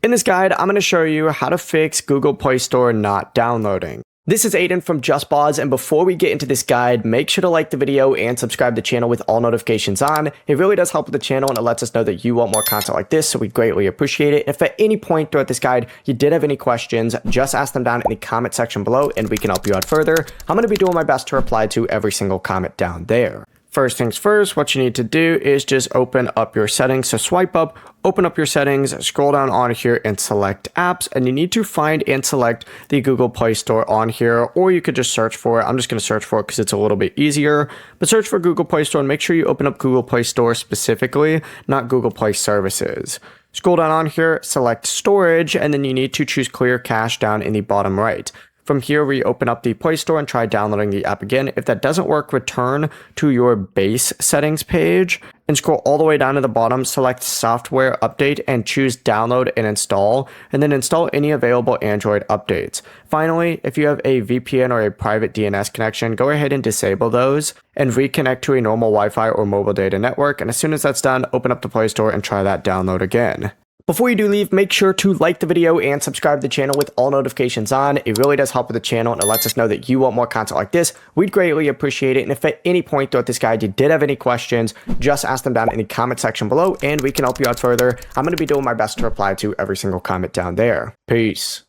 In this guide, I'm going to show you how to fix Google Play Store not downloading. This is Aiden from JustBoz, and before we get into this guide, make sure to like the video and subscribe to the channel with all notifications on. It really does help with the channel and it lets us know that you want more content like this, so we greatly appreciate it. If at any point throughout this guide you did have any questions, just ask them down in the comment section below and we can help you out further. I'm going to be doing my best to reply to every single comment down there. First things first, what you need to do is just open up your settings. So swipe up, open up your settings, scroll down on here and select apps. And you need to find and select the Google Play Store on here, or you could just search for it. I'm just going to search for it because it's a little bit easier. But search for Google Play Store and make sure you open up Google Play Store specifically, not Google Play Services. Scroll down on here, select storage, and then you need to choose clear cache down in the bottom right. From here, we open up the Play Store and try downloading the app again. If that doesn't work, return to your base settings page and scroll all the way down to the bottom, select software update and choose download and install, and then install any available Android updates. Finally, if you have a VPN or a private DNS connection, go ahead and disable those and reconnect to a normal Wi-Fi or mobile data network. And as soon as that's done, open up the Play Store and try that download again. Before you do leave, make sure to like the video and subscribe to the channel with all notifications on. It really does help with the channel and it lets us know that you want more content like this. We'd greatly appreciate it. And if at any point throughout this guide you did have any questions, just ask them down in the comment section below and we can help you out further. I'm going to be doing my best to reply to every single comment down there. Peace.